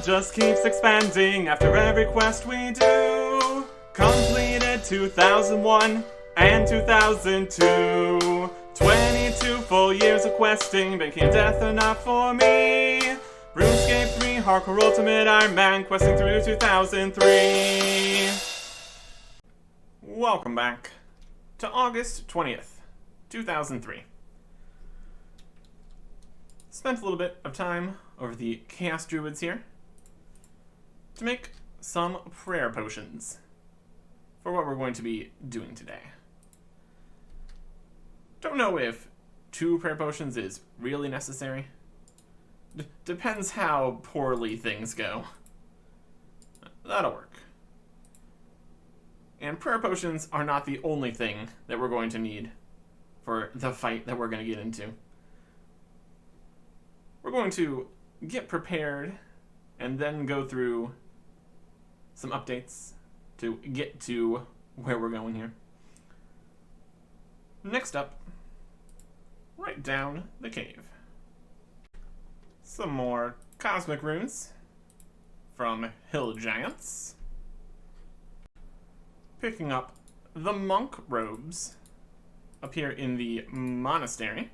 world just keeps expanding after every quest we do. Completed 2001 and 2002. 22 full years of questing became death enough for me. RuneScape 3 Hardcore Ultimate Ironman questing through 2003. Welcome back to August 20th, 2003. Spent a little bit of time over the Chaos Druids here to make some prayer potions for what we're going to be doing today. Don't know if 2 prayer potions is really necessary. Depends how poorly things go. That'll work. And prayer potions are not the only thing that we're going to need for the fight that we're going to get into. We're going to get prepared and then go through some updates to get to where we're going here. Next up, right down the cave. Some more cosmic runes from Hill Giants. Picking up the monk robes up here in the monastery.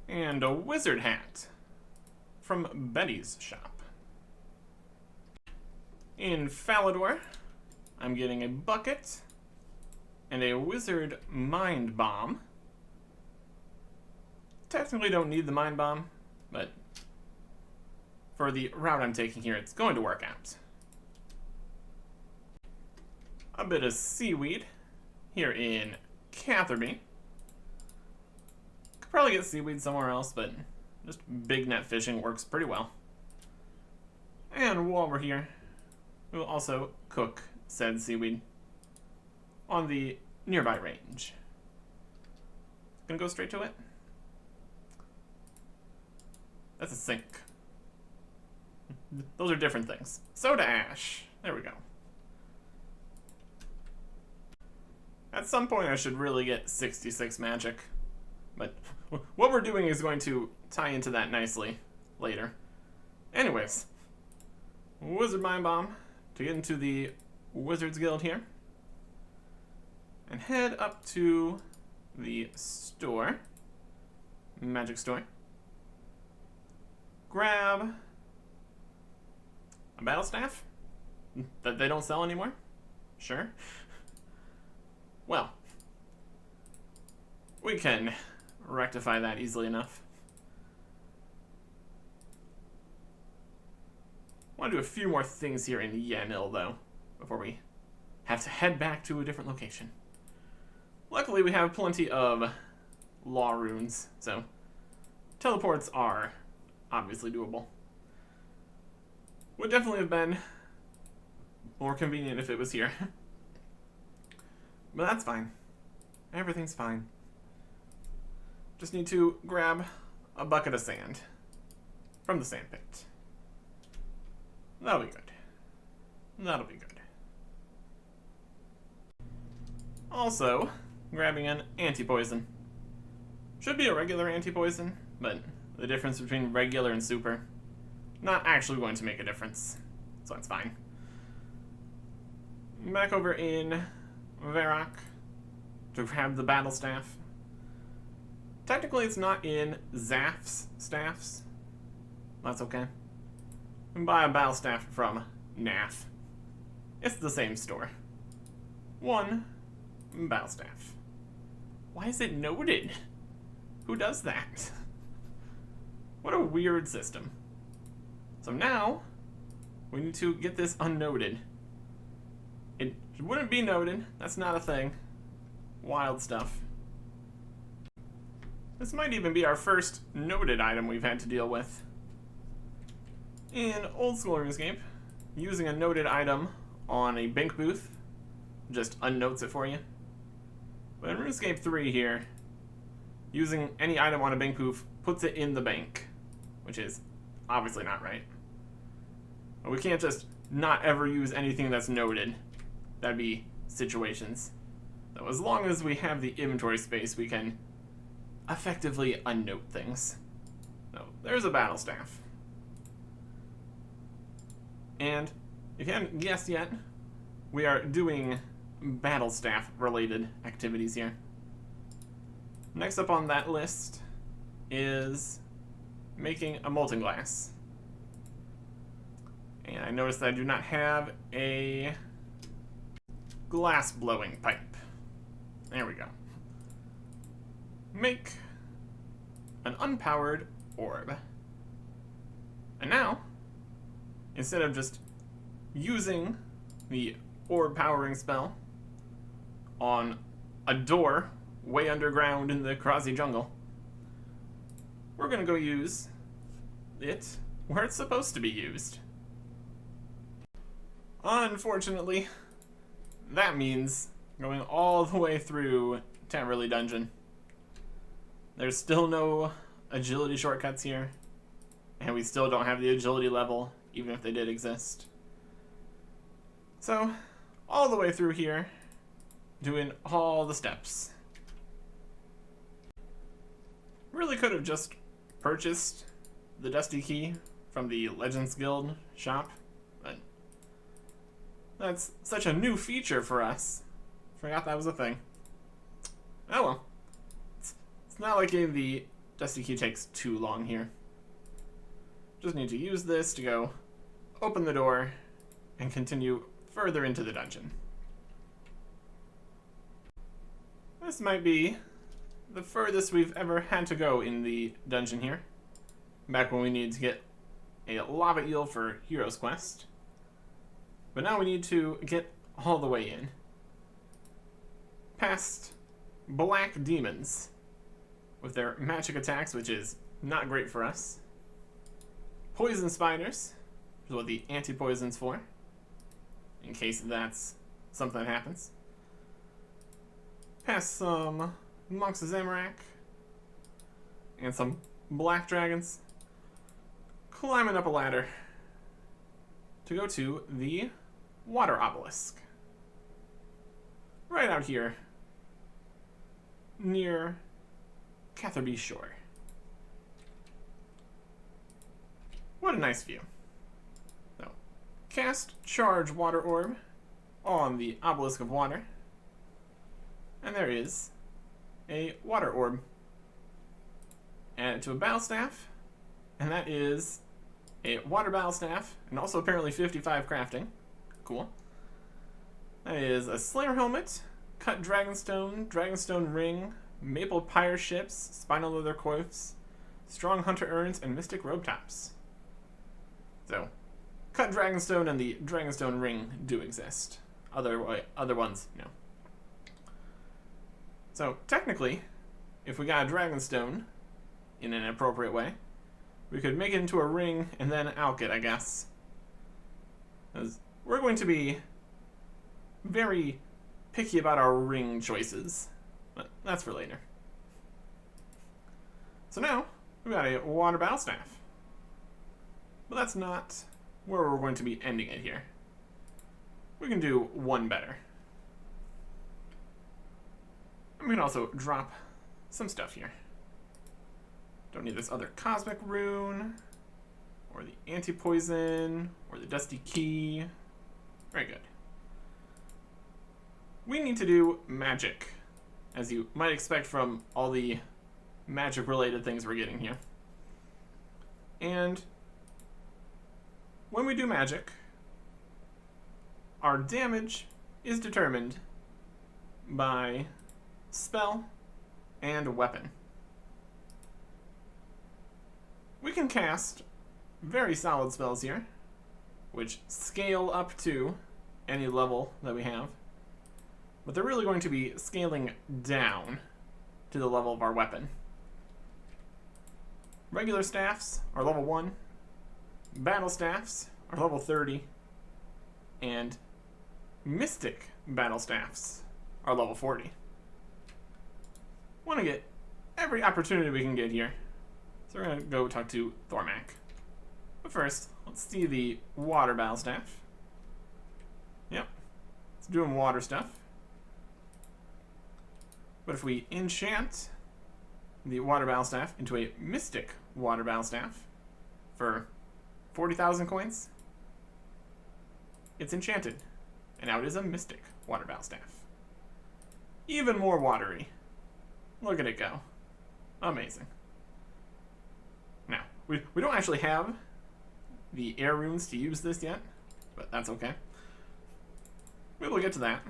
And a wizard hat from Betty's shop. In Falador, I'm getting a bucket and a wizard mind bomb. Technically don't need the mind bomb, but for the route I'm taking here, it's going to work out. A bit of seaweed here in Catherby. Could probably get seaweed somewhere else, but just big net fishing works pretty well. And while we're here, we will also cook said seaweed on the nearby range. Gonna go straight to it. That's a sink. Those are different things. Soda ash. There we go. At some point I should really get 66 magic. But what we're doing is going to tie into that nicely later. Anyways. Wizard Mind Bomb to get into the Wizards Guild here. And head up to the store. Magic store. Grab a battle staff that they don't sell anymore. Sure. Well, we can rectify that easily enough. I want to do a few more things here in Yanil, though, before we have to head back to a different location. Luckily, we have plenty of law runes, so teleports are obviously doable. Would definitely have been more convenient if it was here. But that's fine. Everything's fine. Just need to grab a bucket of sand from the sand pit. That'll be good. That'll be good. Also, grabbing an anti-poison. Should be a regular anti-poison, but the difference between regular and super, not actually going to make a difference. So that's fine. Back over in Varrock to grab the battle staff. Technically it's not in Zaf's staffs. That's okay. And buy a battle staff from Naf. It's the same store. 1 battle staff. Why is it noted? Who does that? What a weird system. So now we need to get this unnoted. It wouldn't be noted. That's not a thing. Wild stuff. This might even be our first noted item we've had to deal with. In old school RuneScape, using a noted item on a bank booth just unnotes it for you. But in RuneScape 3 here, using any item on a bank booth puts it in the bank, which is obviously not right. But we can't just not ever use anything that's noted. That'd be situations. So as long as we have the inventory space, we can effectively unnote things. So there's a battle staff. And if you haven't guessed yet, we are doing battle staff related activities here. Next up on that list is making a molten glass. And I noticed that I do not have a glass blowing pipe. There we go. Make an unpowered orb. And now, instead of just using the orb powering spell on a door way underground in the Krazi jungle, we're gonna go use it where it's supposed to be used. Unfortunately, that means going all the way through Tamverley Dungeon. There's still no agility shortcuts here, and we still don't have the agility level, even if they did exist. So, all the way through here, doing all the steps. Really could have just purchased the Dusty Key from the Legends Guild shop, but that's such a new feature for us. Forgot that was a thing. Oh well. It's not like getting the Dusty Key takes too long here. Just need to use this to go open the door and continue further into the dungeon. This might be the furthest we've ever had to go in the dungeon here. Back when we needed to get a lava eel for Hero's Quest. But now we need to get all the way in. Past black demons with their magic attacks, which is not great for us. Poison spiders, which is what the anti-poison's for, in case that's something that happens. Past some monks of Zamorak and some black dragons. Climbing up a ladder to go to the water obelisk. Right out here near Catherby Shore. What a nice view. So, cast Charge Water Orb on the Obelisk of Water. And there is a water orb. Add it to a battle staff, and that is a water battle staff, and also apparently 55 crafting. Cool. That is a Slayer helmet, cut dragonstone, dragonstone ring, maple pyre ships, spinal leather coifs, strong hunter urns, and mystic robe tops. So, cut dragonstone and the dragonstone ring do exist. Other ones, no. So, technically, if we got a dragonstone in an appropriate way, we could make it into a ring and then alch it, I guess. Because we're going to be very picky about our ring choices. But that's for later. So now, we've got a water battle staff. But that's not where we're going to be ending it here. We can do one better. And we can also drop some stuff here. Don't need this other cosmic rune, or the anti-poison, or the dusty key. Very good. We need to do magic, as you might expect from all the magic-related things we're getting here. And when we do magic, our damage is determined by spell and weapon. We can cast very solid spells here, which scale up to any level that we have, but they're really going to be scaling down to the level of our weapon. Regular staffs are level 1, battle staffs are level 30, and mystic battle staffs are level 40. Want to get every opportunity we can get here. So we're going to go talk to Thormac. But first, let's see the water battle staff. Yep, it's doing water stuff. But if we enchant the water battle staff into a mystic water battle staff for 40,000 coins, it's enchanted, and now it is a mystic water battle staff. Even more watery. Look at it go. Amazing. Now, we don't actually have the air runes to use this yet, but that's okay. We will get to that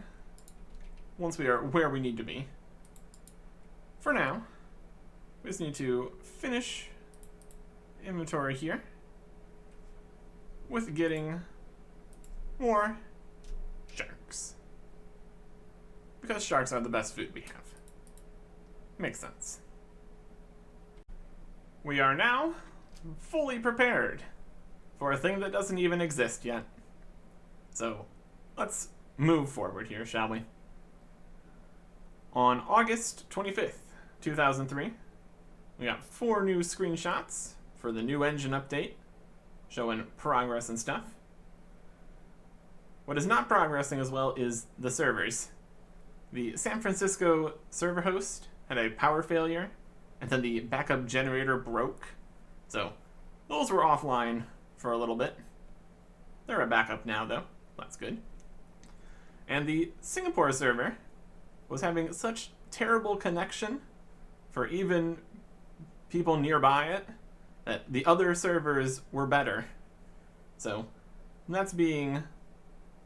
once we are where we need to be. For now, we just need to finish inventory here with getting more sharks. Because sharks are the best food we have. Makes sense. We are now fully prepared for a thing that doesn't even exist yet. So, let's move forward here, shall we? On August 25th, 2003, we got 4 new screenshots for the new engine update, showing progress and stuff. What is not progressing as well is the servers. The San Francisco server host had a power failure, and then the backup generator broke. So, those were offline for a little bit. They're a backup now, though. That's good. And the Singapore server was having such terrible connection for even people nearby it that the other servers were better. So, that's being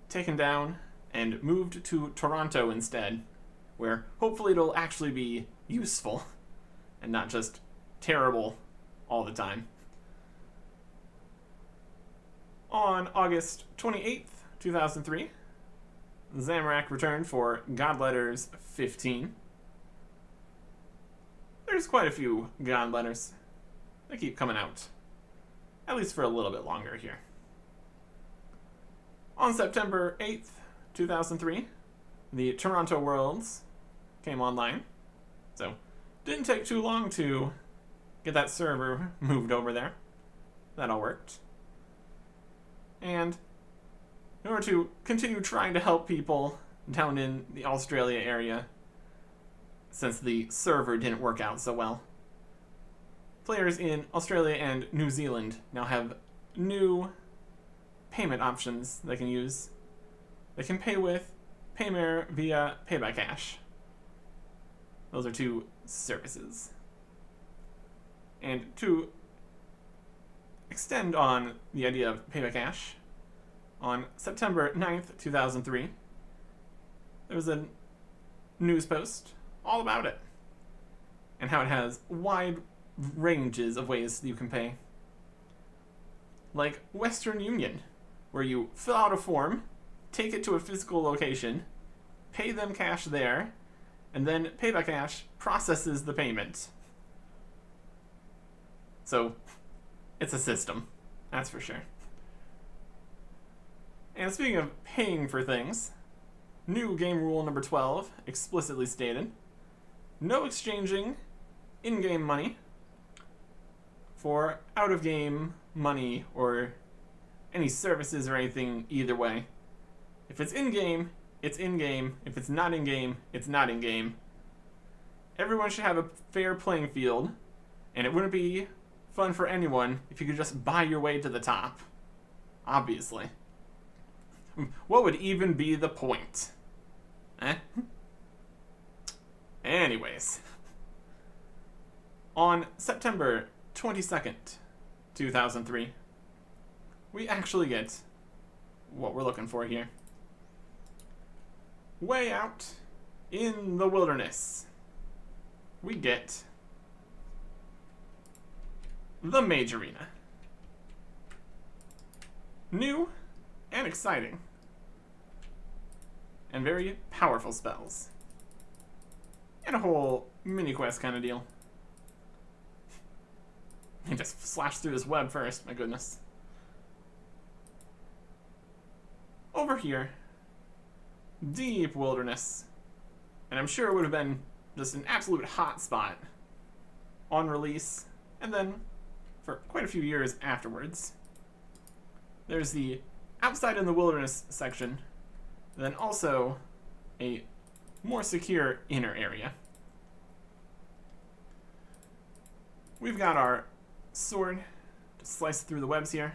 taken down and moved to Toronto instead, where hopefully it'll actually be useful and not just terrible all the time. On August 28th, 2003, Zamorak returned for Godletters 15. There's quite a few Godletters. They keep coming out, at least for a little bit longer here. On September 8th, 2003, the Toronto Worlds came online. So, didn't take too long to get that server moved over there. That all worked. And in order to continue trying to help people down in the Australia area, since the server didn't work out so well, players in Australia and New Zealand now have new payment options they can use. They can pay with Paymare via Pay by Cash. Those are 2 services. And to extend on the idea of Pay by Cash, on September 9th, 2003, there was a news post all about it and how it has wide ranges of ways that you can pay. Like Western Union, where you fill out a form, take it to a physical location, pay them cash there, and then Pay by Cash processes the payment. So, it's a system, that's for sure. And speaking of paying for things, new game rule number 12 explicitly stated, no exchanging in-game money for out-of-game money or any services or anything either way. If it's in-game, it's in-game. If it's not in-game, it's not in-game. Everyone should have a fair playing field, and it wouldn't be fun for anyone if you could just buy your way to the top. Obviously. What would even be the point? Anyways. On September 22nd, 2003, we actually get what we're looking for here. Way out in the wilderness, we get the Mage Arena. New and exciting. And very powerful spells. And a whole mini-quest kind of deal. He just slashed through this web first, my goodness. Over here, deep wilderness. And I'm sure it would have been just an absolute hot spot on release, and then for quite a few years afterwards. There's the outside in the wilderness section, and then also a more secure inner area. We've got our sword to slice through the webs here.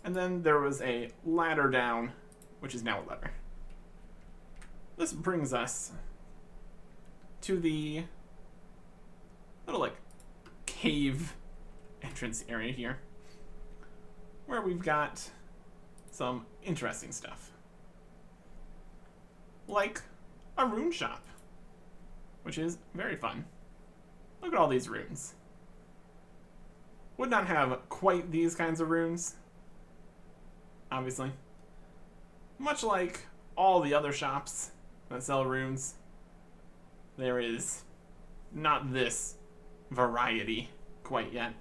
And then there was a ladder down, which is now a lever. This brings us to the little, like, cave entrance area here, where we've got some interesting stuff. Like a rune shop, which is very fun. Look at all these runes. Would not have quite these kinds of runes, obviously. Much like all the other shops that sell runes, there is not this variety quite yet.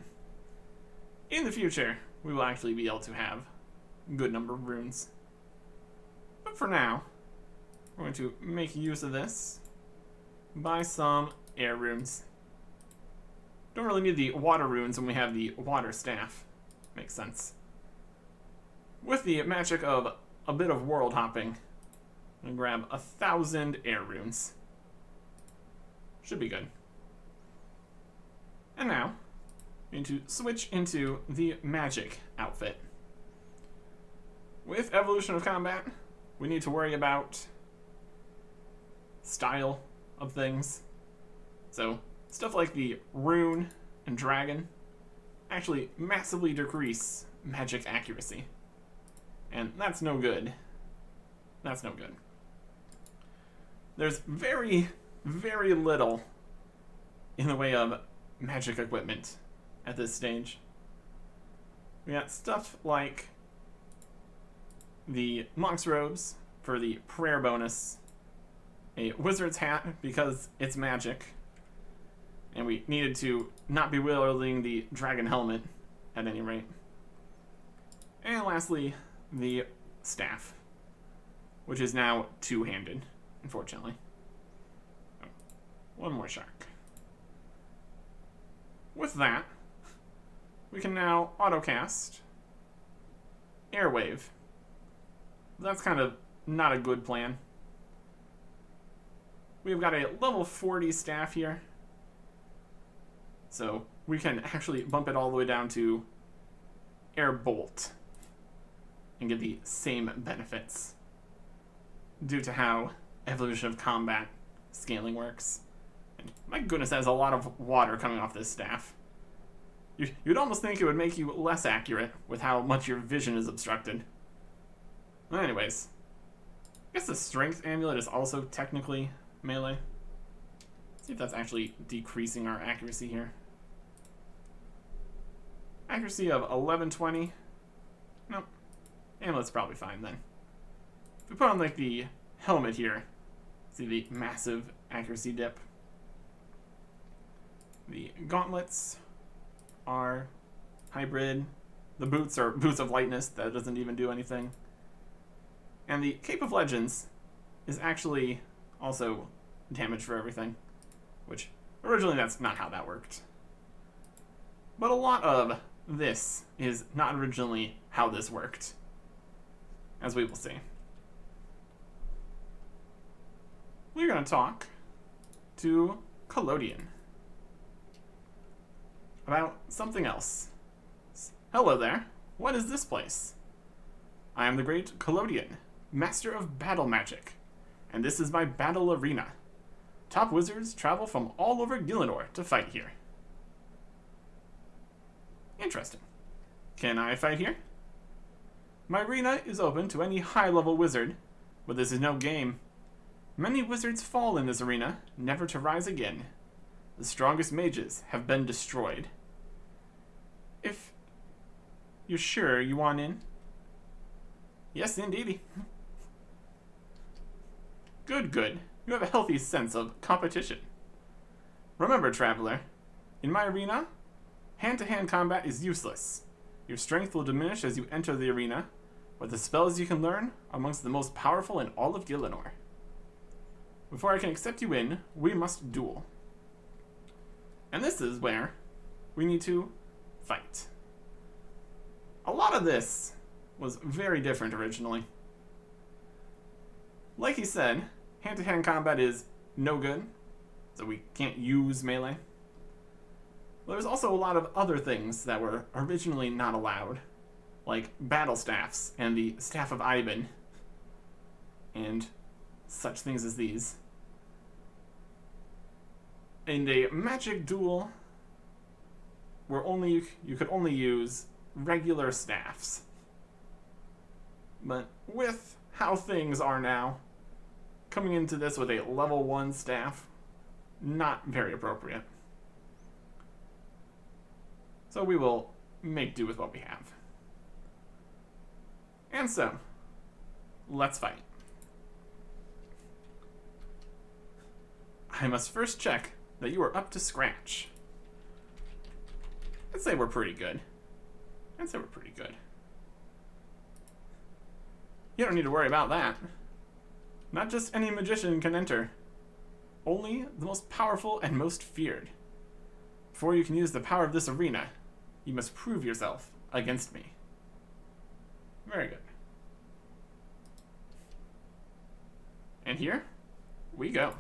In the future, we will actually be able to have a good number of runes. But for now, we're going to make use of this, buy some air runes. Don't really need the water runes when we have the water staff. Makes sense. With the magic of a bit of world hopping, I'm gonna grab 1,000 air runes. Should be good. And now, we need to switch into the magic outfit. With evolution of combat, we need to worry about style of things. So, stuff like the rune and dragon actually massively decrease magic accuracy. And that's no good. That's no good. There's very, very little in the way of magic equipment at this stage. We got stuff like the monk's robes for the prayer bonus, a wizard's hat because it's magic, and we needed to not be wielding the dragon helmet at any rate. And lastly, the staff, which is now two-handed, unfortunately. Oh, one more shark. With that, we can now autocast Airwave. That's kind of not a good plan. We've got a level 40 staff here, so we can actually bump it all the way down to Air Bolt and get the same benefits due to how evolution of combat scaling works. And my goodness, that has a lot of water coming off this staff. You'd almost think it would make you less accurate with how much your vision is obstructed. Well, anyways, I guess the strength amulet is also technically melee. See if that's actually decreasing our accuracy here. Accuracy of 1120. Nope. Amulet's probably fine then. If we put on like the helmet here, see the massive accuracy dip. The gauntlets are hybrid. The boots are boots of lightness. That doesn't even do anything. And the Cape of Legends is actually also damage for everything, which originally that's not how that worked. But a lot of this is not originally how this worked, as we will see. We're going to talk to Collodion about something else. Hello there. What is this place? I am the great Collodion, master of battle magic, and this is my battle arena. Top wizards travel from all over Gillinor to fight here. Interesting. Can I fight here? My arena is open to any high-level wizard, but this is no game. Many wizards fall in this arena, never to rise again. The strongest mages have been destroyed. If you're sure you want in? Yes, indeedy. Good, good. You have a healthy sense of competition. Remember, traveler, in my arena, hand-to-hand combat is useless. Your strength will diminish as you enter the arena, but the spells you can learn are amongst the most powerful in all of Gillinor. Before I can accept you in, we must duel. And this is where we need to fight. A lot of this was very different originally. Like he said, hand-to-hand combat is no good, so we can't use melee. There's also a lot of other things that were originally not allowed. like battle staffs and the Staff of Ivan and such things as these. In a magic duel where you could only use regular staffs. But with how things are now, coming into this with a level 1 staff, not very appropriate. So we will make do with what we have. And so, let's fight. I must first check that you are up to scratch. I'd say we're pretty good. You don't need to worry about that. Not just any magician can enter. Only the most powerful and most feared. Before you can use the power of this arena, you must prove yourself against me. Very good. And here we go.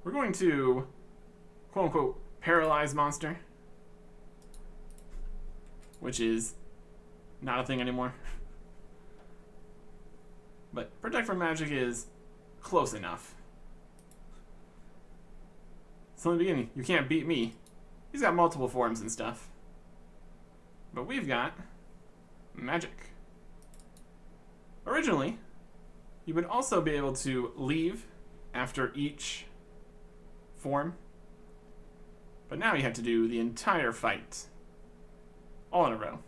We're going to, quote-unquote, paralyze monster. Which is not a thing anymore. But Protect from Magic is close enough. So in the beginning, you can't beat me. He's got multiple forms and stuff. But we've got magic. Originally, you would also be able to leave after each form. But now you have to do the entire fight. All in a row.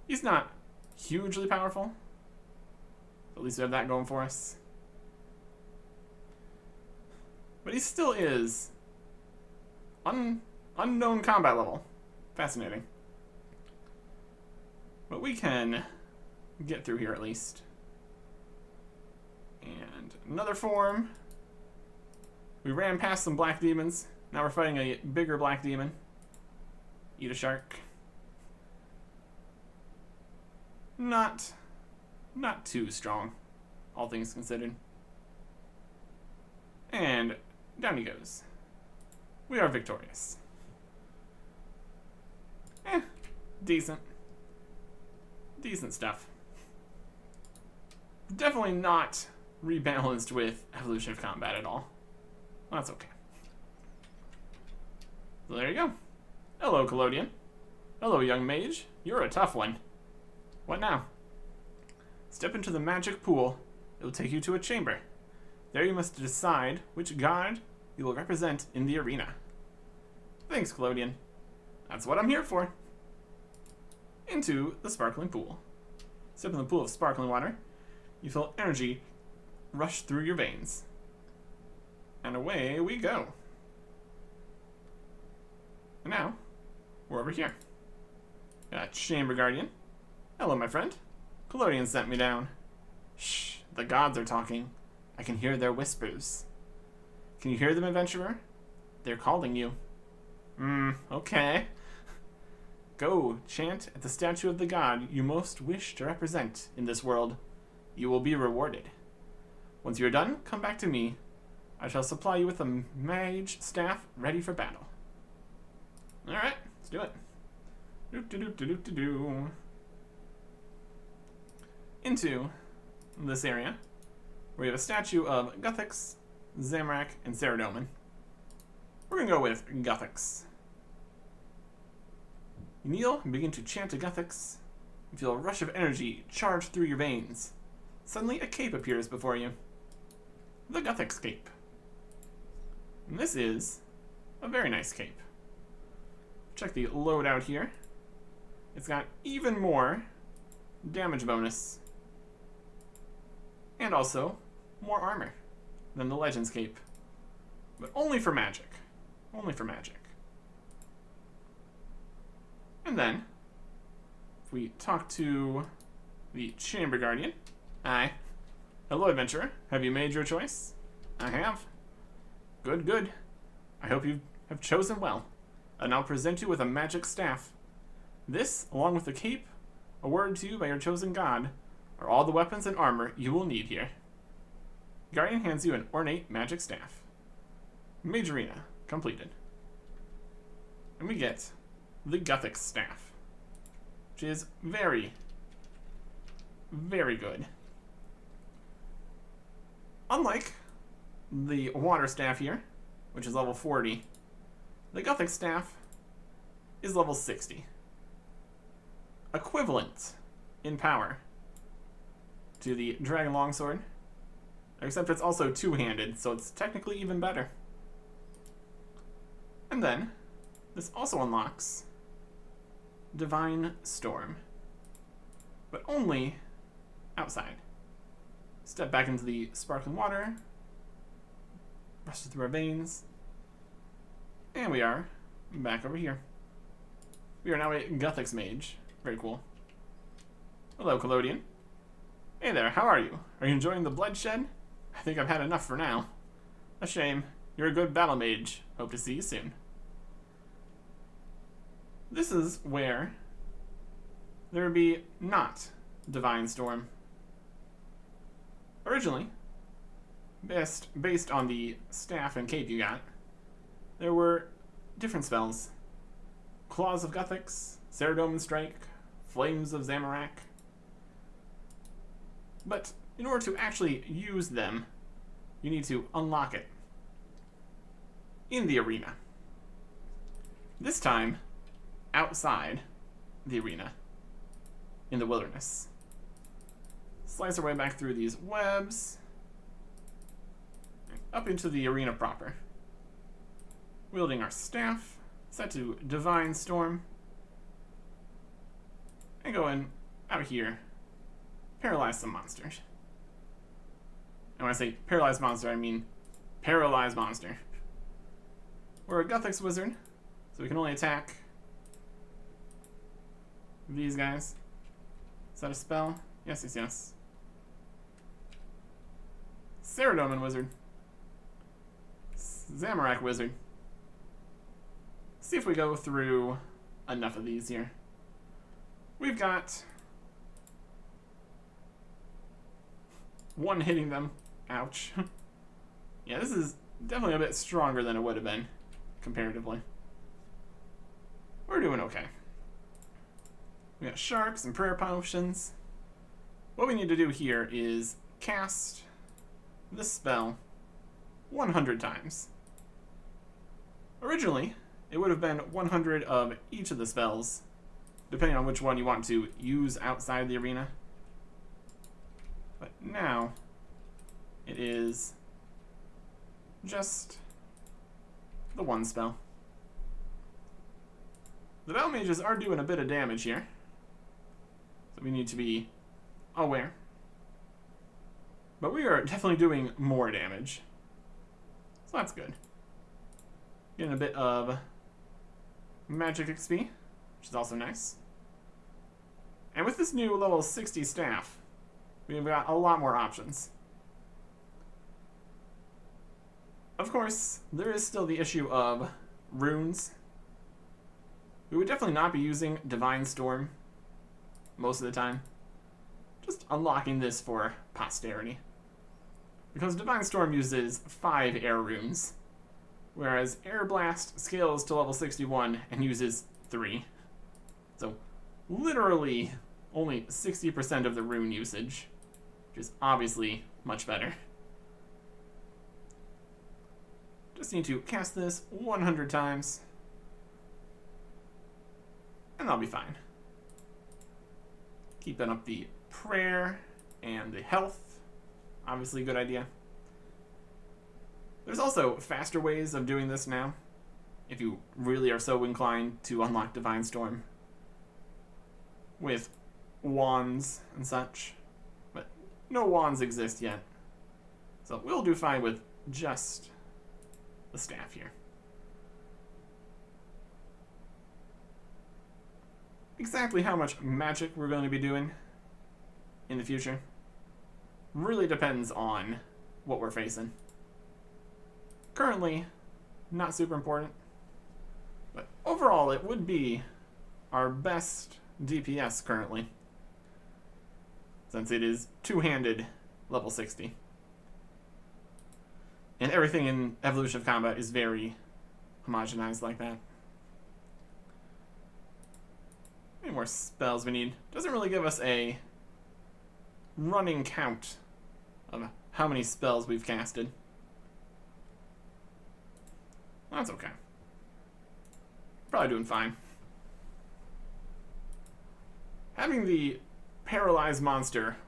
He's not hugely powerful. At least we have that going for us. But he still is unknown combat level. Fascinating. But we can get through here at least. And another form. We ran past some black demons. Now we're fighting a bigger black demon. Eat a shark. Not too strong, all things considered. And down he goes. We are victorious. Decent. Decent stuff. Definitely not rebalanced with evolution of combat at all. That's okay. So there you go. Hello, Collodion. Hello, young mage. You're a tough one. What now? Step into the magic pool. It will take you to a chamber. There you must decide which god you will represent in the arena. Thanks, Collodion. That's what I'm here for. Into the sparkling pool. Step in the pool of sparkling water. You feel energy rush through your veins. And away we go. And now, we're over here. Got Chamber Guardian. Hello, my friend. Collodion sent me down. Shh, the gods are talking. I can hear their whispers. Can you hear them, adventurer? They're calling you. Okay. Go, chant at the statue of the god you most wish to represent in this world. You will be rewarded. Once you are done, come back to me. I shall supply you with a mage staff ready for battle. Alright, let's do it. Into this area, where we have a statue of Guthix, Zamorak, and Saradomin. We're gonna go with Guthix. You kneel and begin to chant to Guthix. You feel a rush of energy charge through your veins. Suddenly, a cape appears before you. The Guthix cape. And this is a very nice cape. Check the loadout here. It's got even more damage bonus. And also more armor than the Legends cape. But only for magic. Only for magic. And then, if we talk to the Chamber Guardian. Hi. Hello, adventurer. Have you made your choice? I have. Good, good. I hope you have chosen well. And I'll present you with a magic staff. This, along with the cape, awarded to you by your chosen god, are all the weapons and armor you will need here. Guardian hands you an ornate magic staff. Mage Arena completed. And we get the Guthix staff. which is very, very good. Unlike the water staff here, which is level 40, the Gothic staff is level 60. Equivalent in power to the Dragon Longsword, except it's also two-handed, so it's technically even better. And then, this also unlocks Divine Storm, but only outside. Step back into the sparkling water, rush through our veins, and we are back over here. We are now a Gothic's Mage. Very cool. Hello, Collodian. Hey there, how are you? Are you enjoying the bloodshed? I think I've had enough for now. A shame. You're a good battle mage. Hope to see you soon. This is where there would be not Divine Storm. Originally, based on the staff and cape you got, there were different spells. Claws of Gothics, Ceradoman Strike, Flames of Zamorak. But in order to actually use them, you need to unlock it in the arena. This time, outside the arena, in the wilderness. Slice our way back through these webs, and up into the arena proper. Wielding our staff, set to Divine Storm, and go in out here, paralyze some monsters. And when I say paralyzed monster, I mean paralyzed monster. We're a Gothic's wizard, so we can only attack these guys. Is that a spell? Yes, yes, yes. Ceradoman wizard. Zamorak wizard. See if we go through enough of these here. We've got one hitting them. Ouch. Yeah, this is definitely a bit stronger than it would have been, comparatively. We're doing okay. We got sharks and prayer potions. What we need to do here is cast this spell 100 times. Originally, it would have been 100 of each of the spells, depending on which one you want to use outside the arena. But now, it is just the one spell. The battle mages are doing a bit of damage here, so we need to be aware. But we are definitely doing more damage, so that's good. Getting a bit of magic XP, which is also nice. And with this new level 60 staff, we've got a lot more options. Of course, there is still the issue of runes. We would definitely not be using Divine Storm most of the time. Just unlocking this for posterity. Because Divine Storm uses 5 air runes, whereas Air Blast scales to level 61 and uses 3. So, literally only 60% of the rune usage, which is obviously much better. Just need to cast this 100 times, and I'll be fine. Keeping up the prayer and the health, obviously a good idea. There's also faster ways of doing this now, if you really are so inclined to unlock Divine Storm, with wands and such, but no wands exist yet, so we'll do fine with just the staff here. Exactly how much magic we're going to be doing in the future really depends on what we're facing. Currently, not super important, but overall it would be our best DPS currently, since it is two-handed level 60. And everything in Evolution of Combat is very homogenized like that. more spells we need. Doesn't really give us a running count of how many spells we've casted. That's okay. Probably doing fine. Having the paralyzed monster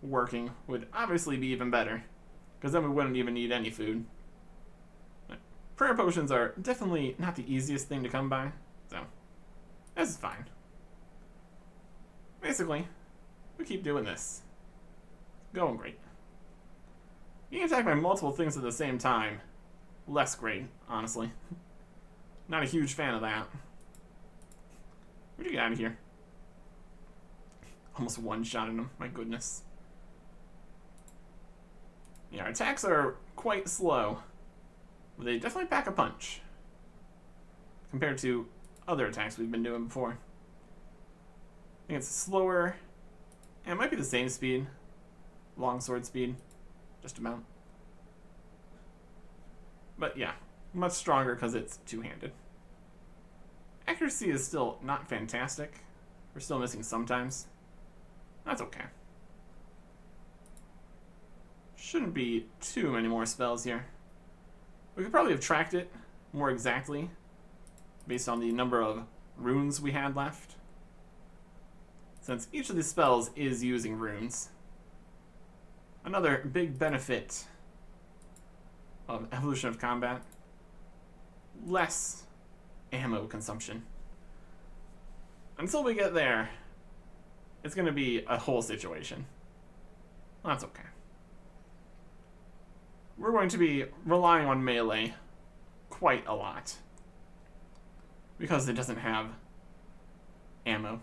working would obviously be even better, because then we wouldn't even need any food. But prayer potions are definitely not the easiest thing to come by, so this is fine. Basically, we keep doing this. Going great. Being attacked by multiple things at the same time, less great, honestly. Not a huge fan of that. Where'd you get out of here? Almost one-shotted him, my goodness. Yeah, our attacks are quite slow, but they definitely pack a punch compared to other attacks we've been doing before. I think it's slower, and it might be the same speed, longsword speed, just about. But yeah, much stronger because it's two-handed. Accuracy is still not fantastic. We're still missing sometimes. That's okay. Shouldn't be too many more spells here. We could probably have tracked it more exactly based on the number of runes we had left, since each of these spells is using runes. Another big benefit of Evolution of Combat: less ammo consumption. Until we get there, it's going to be a whole situation. That's okay. We're going to be relying on melee quite a lot because it doesn't have ammo.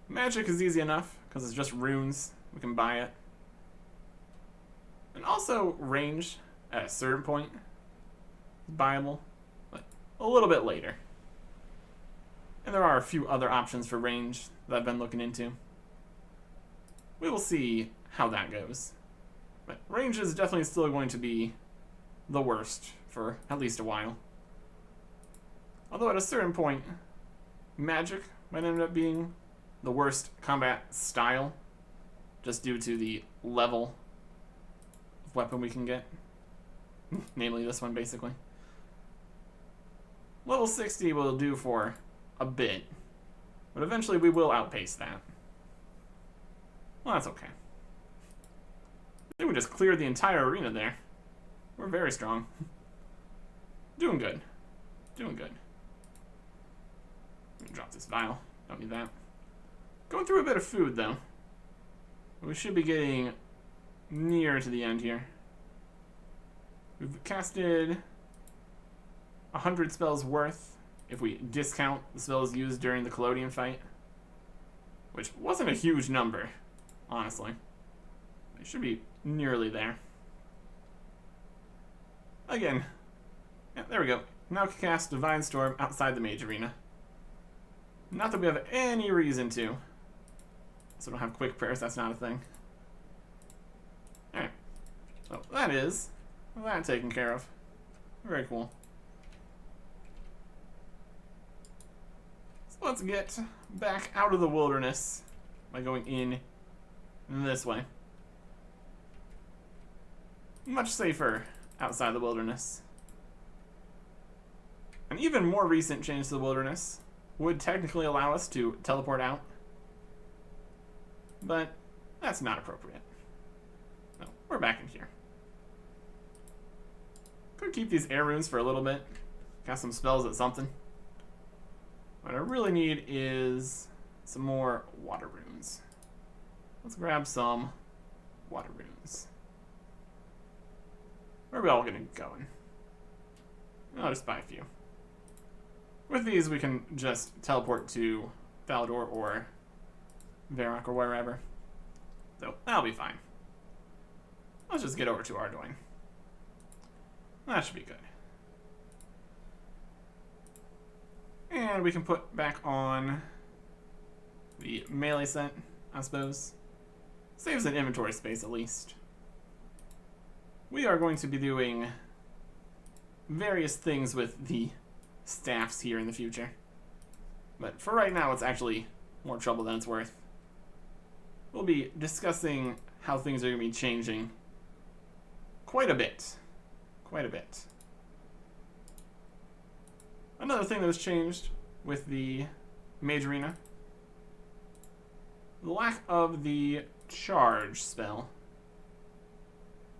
Magic is easy enough because it's just runes. We can buy it. And also range at a certain point is buyable, but a little bit later. And there are a few other options for range that I've been looking into. We will see how that goes. But range is definitely still going to be the worst for at least a while. Although at a certain point, magic might end up being the worst combat style, just due to the level of weapon we can get. Namely this one, basically. Level 60 will do for a bit, but eventually we will outpace that. Well, that's okay. I think we just cleared the entire arena there. We're very strong. Doing good. Doing good. Let me drop this vial. Don't need that. Going through a bit of food, though. We should be getting near to the end here. We've casted 100 spells worth if we discount the spells used during the Collodion fight, which wasn't a huge number, honestly. It should be nearly there. Again. Yeah, there we go. Now we can cast Divine Storm outside the Mage Arena. Not that we have any reason to. So we don't have quick prayers, that's not a thing. Alright. So that is that taken care of. Very cool. So let's get back out of the wilderness by going in this way. Much safer outside the wilderness. An even more recent change to the wilderness would technically allow us to teleport out, but that's not appropriate. No, we're back in here. Could keep these air runes for a little bit. Cast some spells at something. What I really need is some more water runes. Let's grab some water runes. Where are we all gonna be going? I'll just buy a few. With these, we can just teleport to Valador or Varrock or wherever. So, that'll be fine. Let's just get over to Ardoin. That should be good. And we can put back on the melee set, I suppose. Saves an inventory space, at least. We are going to be doing various things with the staffs here in the future. But for right now, it's actually more trouble than it's worth. We'll be discussing how things are going to be changing quite a bit. Quite a bit. Another thing that was changed with the Mage Arena, the lack of the charge spell.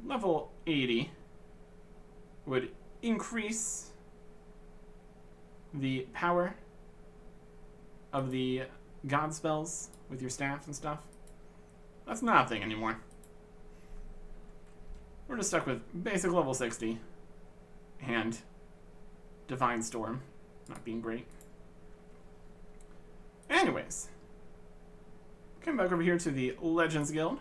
Level 80 would increase the power of the god spells with your staff and stuff. That's not a thing anymore. We're just stuck with basic level 60 and Divine Storm not being great. Anyways, come back over here to the Legends Guild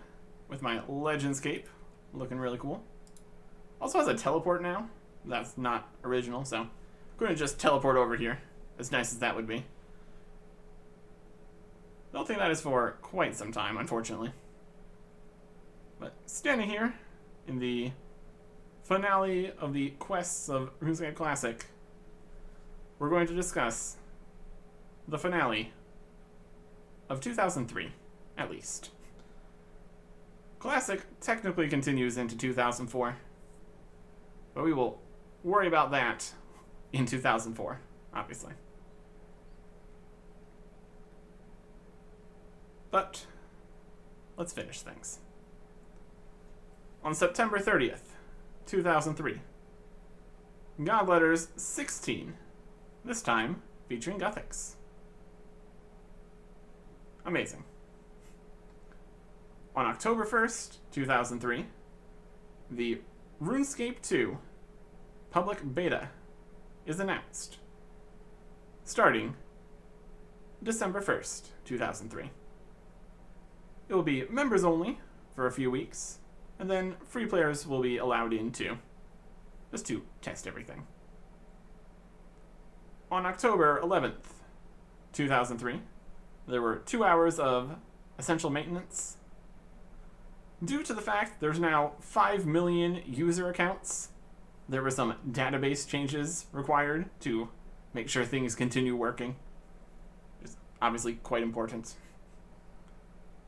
with my RuneScape, looking really cool. Also has a teleport now. That's not original, so I'm going to just teleport over here, as nice as that would be. Don't think that is for quite some time, unfortunately. But standing here in the finale of the quests of RuneScape Classic, we're going to discuss the finale of 2003, at least. Classic technically continues into 2004, but we will worry about that in 2004, obviously. But let's finish things. On September 30th, 2003, God Letters 16, this time featuring Guthix. Amazing. On October 1st, 2003, the RuneScape 2 public beta is announced, starting December 1st, 2003. It will be members only for a few weeks, and then free players will be allowed in too, just to test everything. On October 11th, 2003, there were 2 hours of essential maintenance. Due to the fact there's now 5 million user accounts, there were some database changes required to make sure things continue working. It's obviously quite important.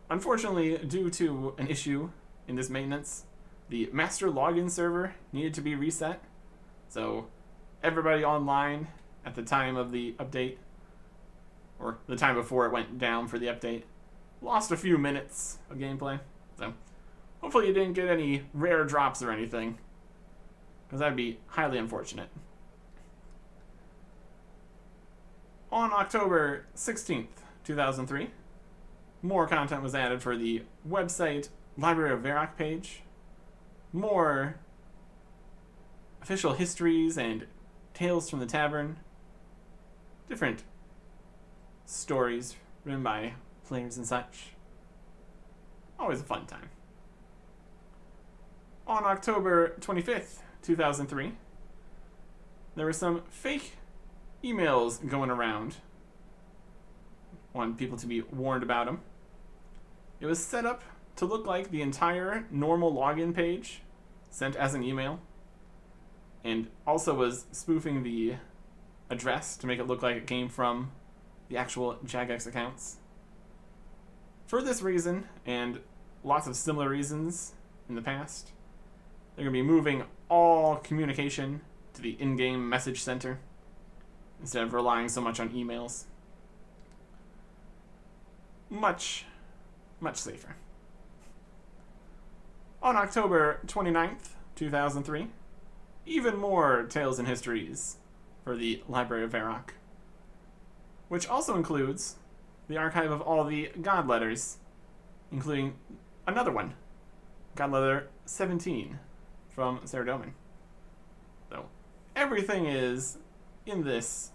Unfortunately, due to an issue in this maintenance, the master login server needed to be reset, so everybody online at the time of the update, or the time before it went down for the update, lost a few minutes of gameplay. So hopefully you didn't get any rare drops or anything, because that would be highly unfortunate. On October 16th, 2003, more content was added for the website Library of Varrock page. More official histories and tales from the tavern. Different stories written by players and such. Always a fun time. On October 25th, 2003, there were some fake emails going around. Want people to be warned about them. It was set up to look like the entire normal login page sent as an email, and also was spoofing the address to make it look like it came from the actual Jagex accounts. For this reason, and lots of similar reasons in the past, they're going to be moving all communication to the in-game message center instead of relying so much on emails. Much safer. On October 29th, 2003, even more tales and histories for the Library of Varrock, which also includes the archive of all the God Letters, including another one, God Letter 17 from Saradomin. So everything is in this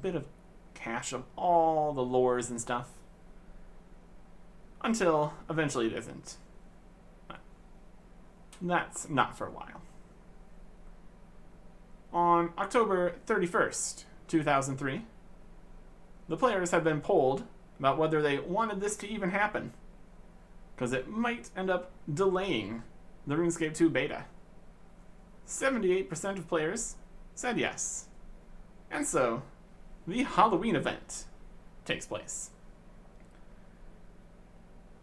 bit of cache of all the lores and stuff, until eventually it isn't. But that's not for a while. On October 31st, 2003, the players have been polled about whether they wanted this to even happen, because it might end up delaying the RuneScape 2 beta. 78% of players said yes. And so, the Halloween event takes place.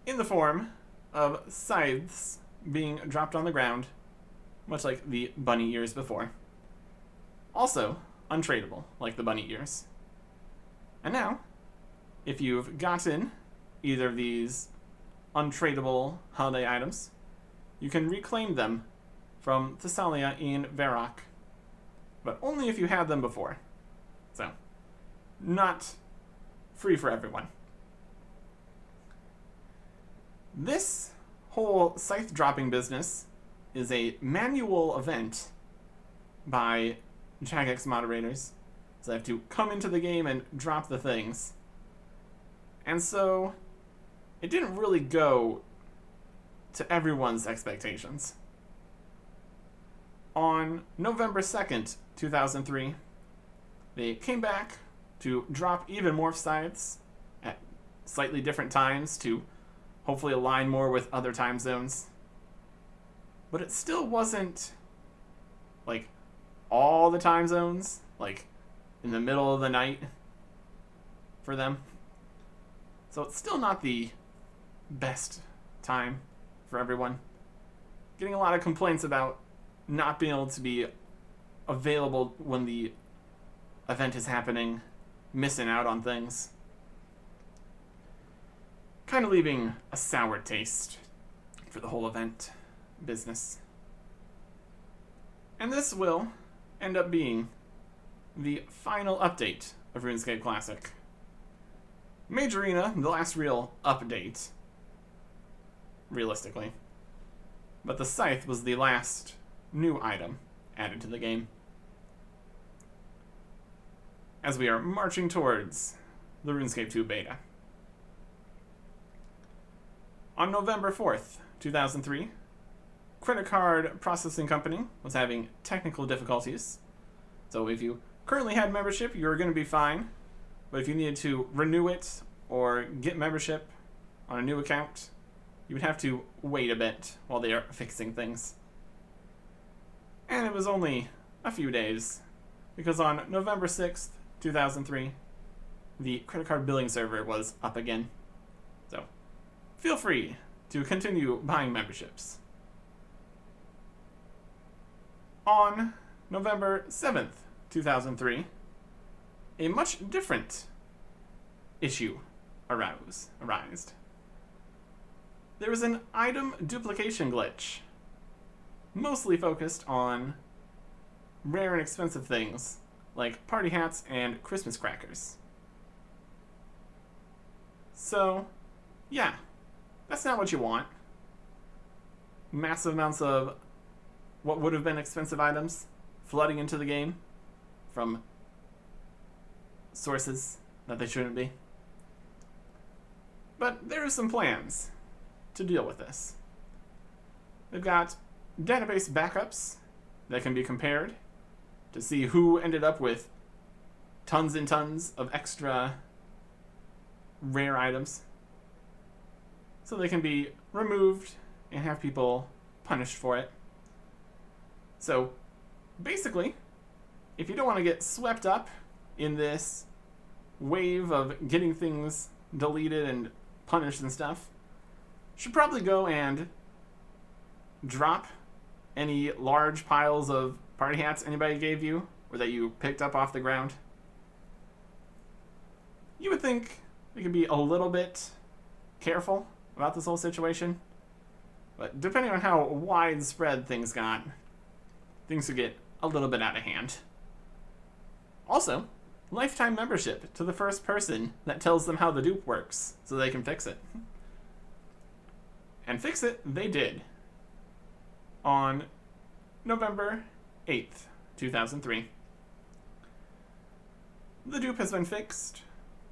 In the form of scythes being dropped on the ground, much like the bunny ears before. Also, untradeable, like the bunny ears. And now, if you've gotten either of these untradeable holiday items, you can reclaim them from Thessalia in Varrock, but only if you had them before. So, not free for everyone. This whole scythe dropping business is a manual event by Jagex moderators. So they have to come into the game and drop the things. And so it didn't really go to everyone's expectations. On November 2nd, 2003, they came back to drop even more scythes at slightly different times to hopefully align more with other time zones. But it still wasn't like all the time zones, like in the middle of the night for them. So it's still not the best time for everyone. Getting a lot of complaints about not being able to be available when the event is happening, missing out on things. Kind of leaving a sour taste for the whole event business. And this will end up being the final update of RuneScape Classic. Mage Arena, the last real update, realistically. But the Scythe was the last new item added to the game. As we are marching towards the RuneScape 2 beta. On November 4th, 2003, credit card processing company was having technical difficulties. So if you currently had membership, you're going to be fine. But if you needed to renew it or get membership on a new account, you would have to wait a bit while they are fixing things. And it was only a few days, because on November 6th, 2003, the credit card billing server was up again. So feel free to continue buying memberships. On November 7th, 2003, a much different issue arose. There was an item duplication glitch, mostly focused on rare and expensive things like party hats and Christmas crackers. So, yeah, that's not what you want. Massive amounts of what would have been expensive items flooding into the game from sources that they shouldn't be. But there are some plans to deal with this. They've got database backups that can be compared to see who ended up with tons and tons of extra rare items, so they can be removed and have people punished for it. So basically, if you don't want to get swept up in this wave of getting things deleted and punished and stuff, you should probably go and drop any large piles of party hats anybody gave you or that you picked up off the ground. You would think we could be a little bit careful about this whole situation, but depending on how widespread things got, things could get a little bit out of hand. Also, lifetime membership to the first person that tells them how the dupe works so they can fix it. And fix it they did on November 8th, 2003. The dupe has been fixed.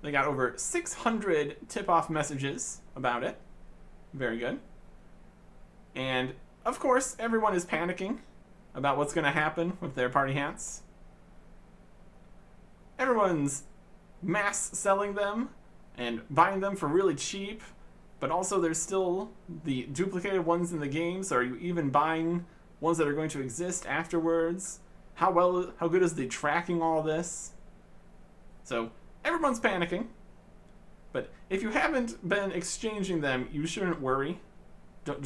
They got over 600 tip-off messages about it. Very good. And, of course, everyone is panicking about what's going to happen with their party hats. Everyone's mass selling them and buying them for really cheap, but also there's still the duplicated ones in the game, so are you even buying ones that are going to exist afterwards? How good is the tracking all this? So everyone's panicking. But if you haven't been exchanging them, you shouldn't worry. Don't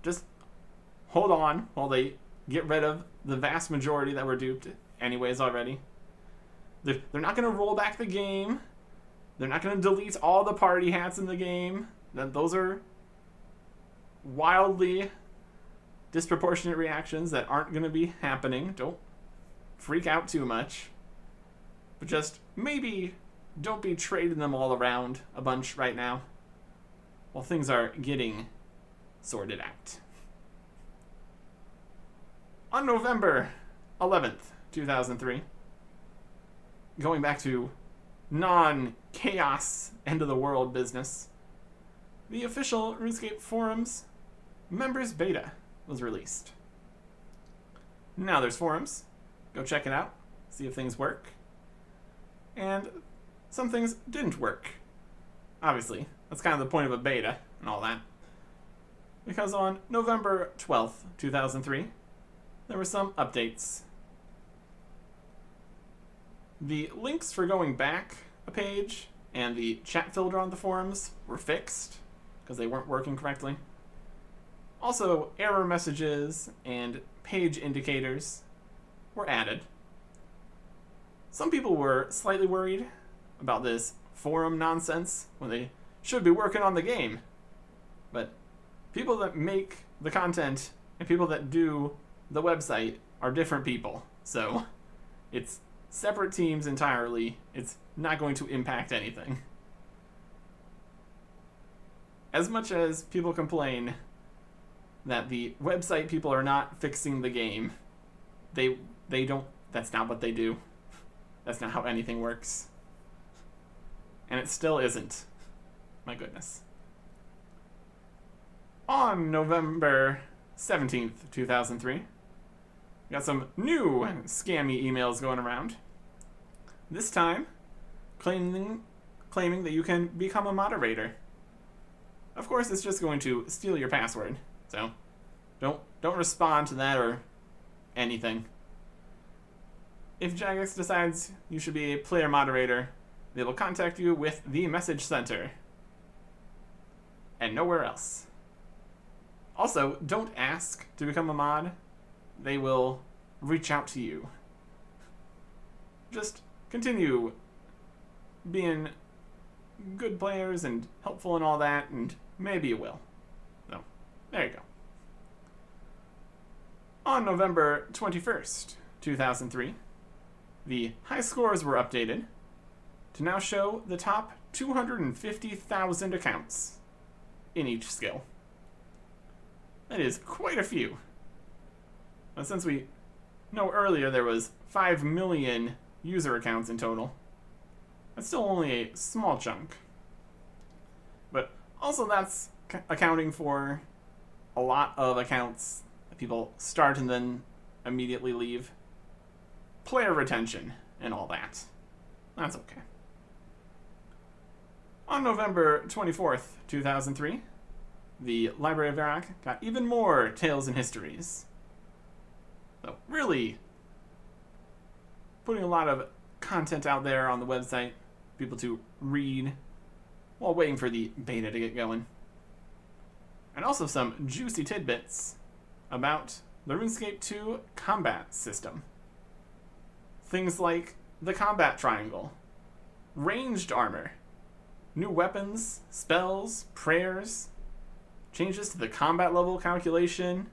just hold on while they get rid of the vast majority that were duped anyways already. They're not going to roll back the game. They're not going to delete all the party hats in the game. Those are wildly disproportionate reactions that aren't going to be happening. Don't freak out too much. But just maybe don't be trading them all around a bunch right now while things are getting sorted out. On November 11th, 2003, going back to non-chaos end-of-the-world business, the official RuneScape forums members beta was released. Now there's forums. Go check it out, see if things work. And some things didn't work. Obviously, that's kind of the point of a beta and all that. Because on November 12th, 2003, there were some updates. The links for going back a page and the chat filter on the forums were fixed because they weren't working correctly. Also, error messages and page indicators were added. Some people were slightly worried about this forum nonsense when they should be working on the game. But people that make the content and people that do the website are different people. So it's separate teams entirely. It's not going to impact anything. As much as people complain that the website people are not fixing the game, they don't, that's not what they do. That's not how anything works. And it still isn't. My goodness. On November 17th, 2003, we got some new scammy emails going around. This time, claiming that you can become a moderator. Of course, it's just going to steal your password, so don't respond to that or anything. If Jagex decides you should be a player moderator, they will contact you with the message center. And nowhere else. Also, don't ask to become a mod. They will reach out to you. Just continue being good players and helpful and all that, and maybe you will. So, there you go. On November 21st, 2003, the high scores were updated to now show the top 250,000 accounts in each skill. That is quite a few. But since we know earlier there was 5 million user accounts in total, that's still only a small chunk. But also that's accounting for a lot of accounts that people start and then immediately leave. Player retention and all that. That's okay. On November 24th, 2003, the Library of Artic got even more tales and histories. So really putting a lot of content out there on the website, people to read while waiting for the beta to get going. And also some juicy tidbits about the RuneScape 2 combat system. Things like the combat triangle, ranged armor, new weapons, spells, prayers, changes to the combat level calculation,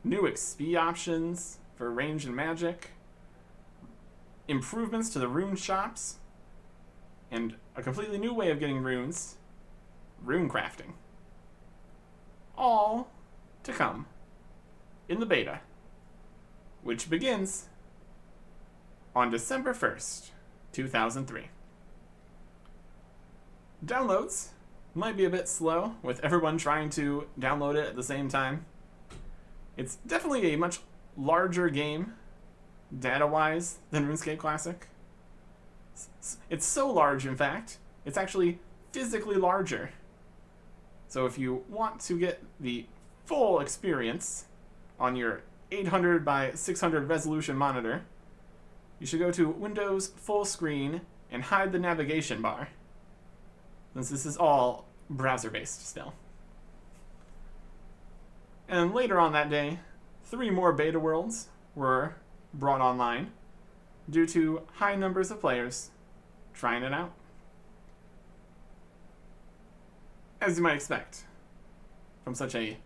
new XP options for range and magic, improvements to the rune shops, and a completely new way of getting runes, rune crafting. All to come in the beta, which begins on December 1st, 2003. Downloads might be a bit slow with everyone trying to download it at the same time. It's definitely a much larger game, data-wise, than RuneScape Classic. It's so large, in fact, it's actually physically larger. So if you want to get the full experience on your 800 by 600 resolution monitor, you should go to Windows Full Screen and hide the navigation bar, since this is all browser-based still. And later on that day, 3 more beta worlds were brought online due to high numbers of players trying it out. As you might expect from such a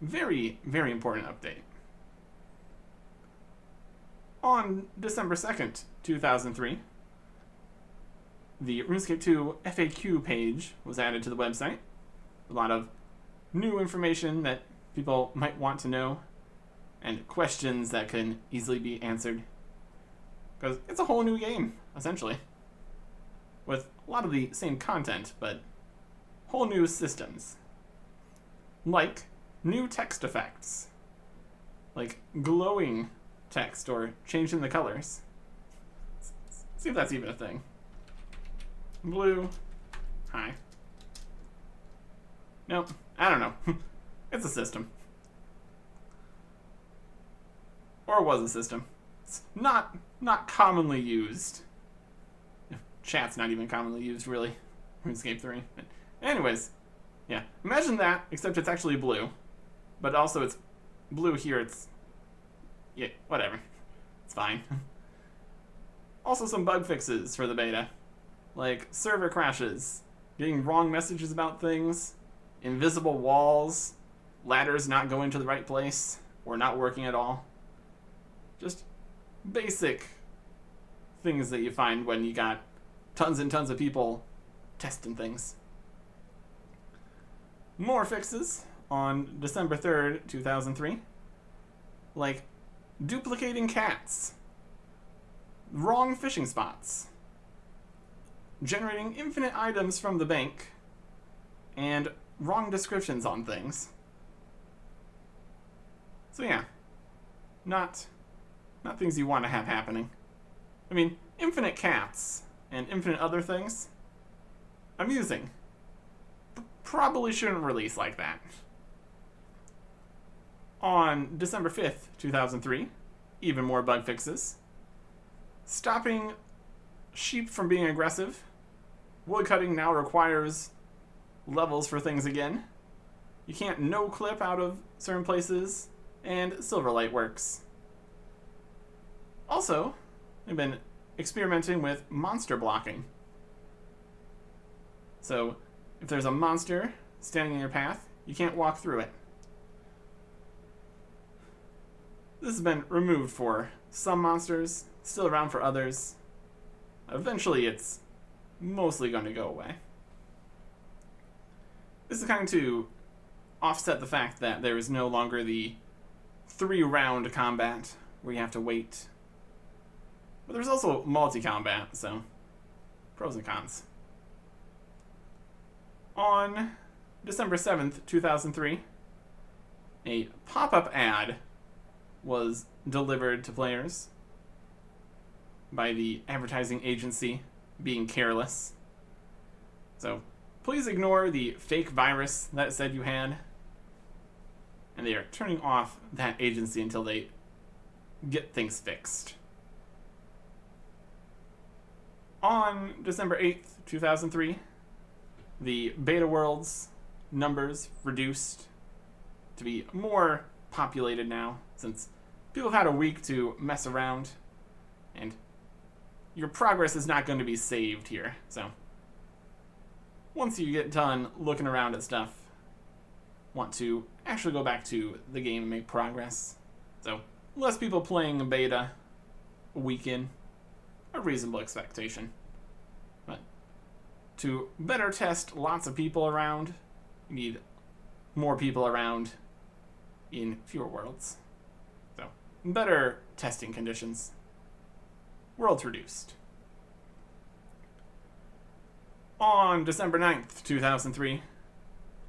very, very important update. On December 2nd, 2003, the RuneScape 2 FAQ page was added to the website. A lot of new information that people might want to know, and questions that can easily be answered. Because it's a whole new game, essentially. With a lot of the same content, but whole new systems. Like new text effects. Like glowing text or changing the colors. Let's see if that's even a thing. Blue. Hi. Nope. I don't know. It's a system. Or was a system. It's not commonly used. Chat's not even commonly used, really. RuneScape 3. But anyways, yeah. Imagine that, except it's actually blue. But also it's blue here, it's... yeah, whatever. It's fine. Also some bug fixes for the beta. Like server crashes, getting wrong messages about things, invisible walls, ladders not going to the right place, or not working at all. Just basic things that you find when you got tons and tons of people testing things. More fixes on December 3rd, 2003. Like duplicating cats, wrong fishing spots, generating infinite items from the bank, and wrong descriptions on things. So yeah, not things you want to have happening. I mean, infinite cats and infinite other things, amusing. Probably shouldn't release like that. On December 5th, 2003, even more bug fixes. Stopping sheep from being aggressive. Woodcutting now requires levels for things again. You can't no-clip out of certain places, and Silverlight works. Also, they've been experimenting with monster blocking. So, if there's a monster standing in your path, you can't walk through it. This has been removed for some monsters, still around for others. Eventually, it's mostly going to go away. This is kind of to offset the fact that there is no longer the 3-round combat where you have to wait. But there's also multi-combat, so pros and cons. On December 7th, 2003, a pop-up ad was delivered to players by the advertising agency being careless. So please ignore the fake virus that it said you had. And they are turning off that agency until they get things fixed. On December 8th, 2003, the beta world's numbers reduced to be more populated now, since people have had a week to mess around, and your progress is not going to be saved here. So once you get done looking around at stuff, want to actually go back to the game and make progress. So less people playing a beta a week in, a reasonable expectation. But to better test lots of people around, you need more people around in fewer worlds. So better testing conditions. Worlds reduced. On December 9th, 2003,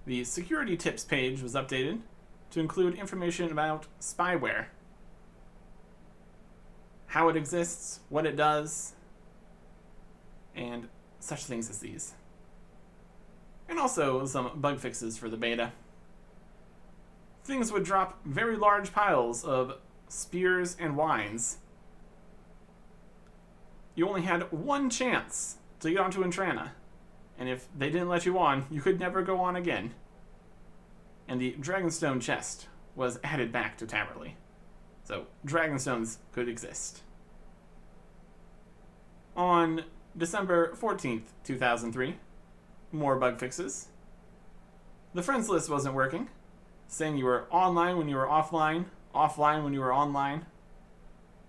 the security tips page was updated to include information about spyware. How it exists, what it does, and such things as these. And also some bug fixes for the beta. Things would drop very large piles of spears and wines. you only had one chance to get onto Entrana. And if they didn't let you on, you could never go on again. And the Dragonstone chest was added back to Taverley. So Dragonstones could exist. On December 14th, 2003, more bug fixes. The friends list wasn't working, saying you were online when you were offline, offline when you were online.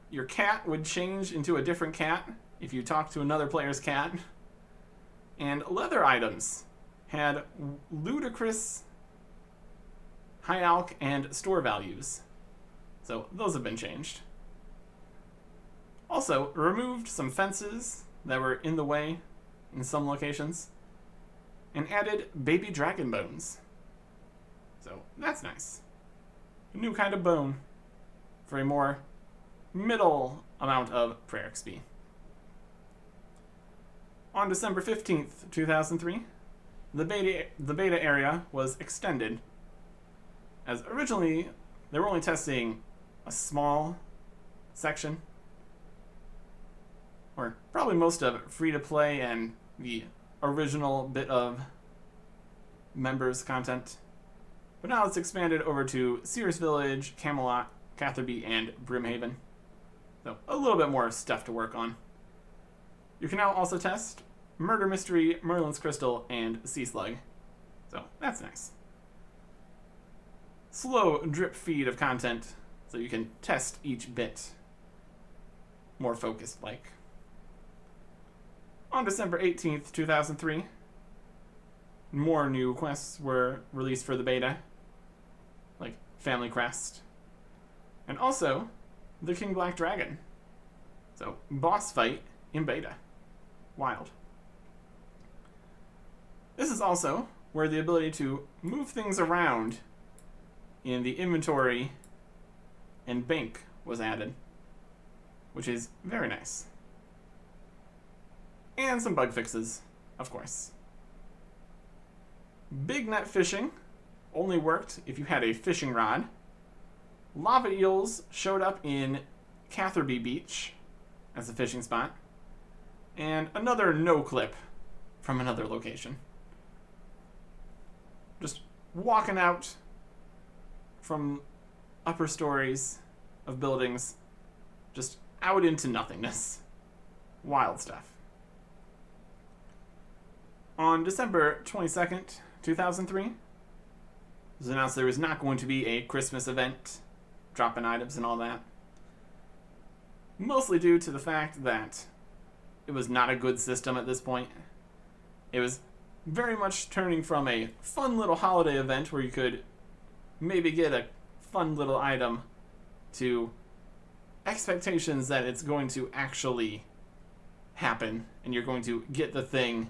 Your cat would change into a different cat if you talked to another player's cat. And leather items had ludicrous high alch and store values. So those have been changed. Also, removed some fences that were in the way in some locations, and added baby dragon bones. So that's nice. A new kind of bone for a more middle amount of prayer XP. On December 15th, 2003, the beta area was extended, as originally they were only testing a small section, or probably most of it free-to-play and the original bit of members content. But now it's expanded over to Sears Village, Camelot, Catherby, and Brimhaven. So a little bit more stuff to work on. You can now also test Murder Mystery, Merlin's Crystal, and Sea Slug. So that's nice. Slow drip feed of content so you can test each bit more focused like. On December 18th, 2003, more new quests were released for the beta, like Family Crest, and also the King Black Dragon. So, boss fight in beta. Wild. This is also where the ability to move things around in the inventory and bank was added, which is very nice. And some bug fixes, of course. Big net fishing only worked if you had a fishing rod. Lava eels showed up in Catherby Beach as a fishing spot. And another no clip from another location. Just walking out from upper stories of buildings, just out into nothingness. Wild stuff. On December 22nd, 2003, it was announced there was not going to be a Christmas event, dropping items and all that. Mostly due to the fact that it was not a good system at this point. It was very much turning from a fun little holiday event where you could maybe get a fun little item to expectations that it's going to actually happen and you're going to get the thing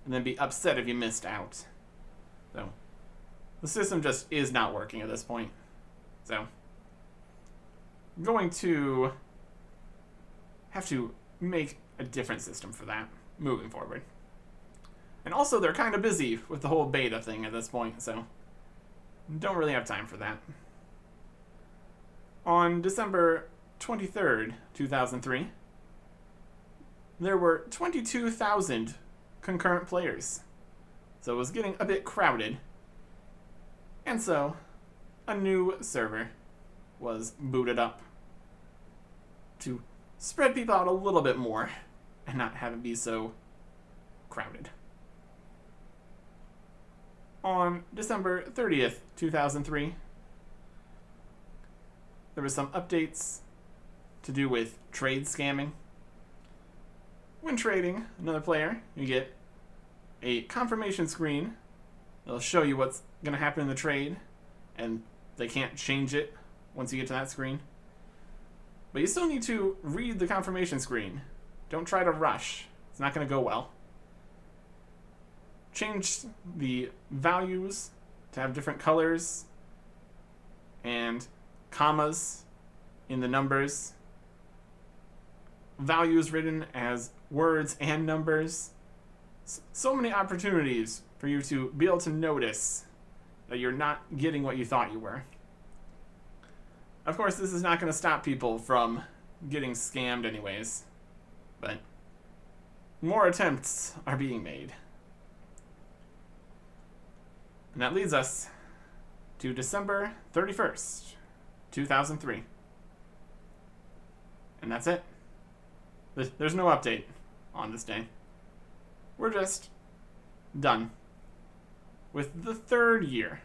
and then be upset if you missed out. So, the system just is not working at this point. So, I'm going to have to make a different system for that moving forward. And also, they're kind of busy with the whole beta thing at this point, so don't really have time for that. On December 23rd, 2003, there were 22,000 concurrent players. So it was getting a bit crowded. And so, a new server was booted up to spread people out a little bit more and not have it be so crowded. On December 30th, 2003, there were some updates to do with trade scamming. When trading another player, you get a confirmation screen. It'll show you what's going to happen in the trade, and they can't change it once you get to that screen. But you still need to read the confirmation screen. Don't try to rush. It's not going to go well. Change the values to have different colors and commas in the numbers. Values written as words and numbers. So many opportunities for you to be able to notice that you're not getting what you thought you were. Of course, this is not going to stop people from getting scammed anyways, but more attempts are being made. And that leads us to December 31st, 2003. And that's it. There's no update on this day. We're just done with the 3rd year.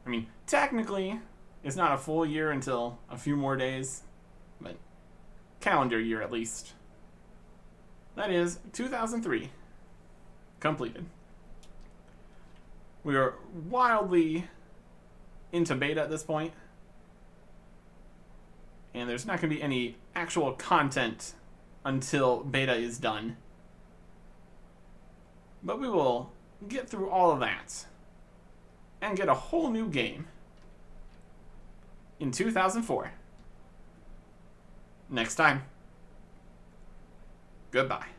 I mean, technically, it's not a full year until a few more days, but calendar year at least. That is 2003 completed. We are wildly into beta at this point, and there's not going to be any actual content until beta is done. But we will get through all of that and get a whole new game in 2004. Next time. Goodbye.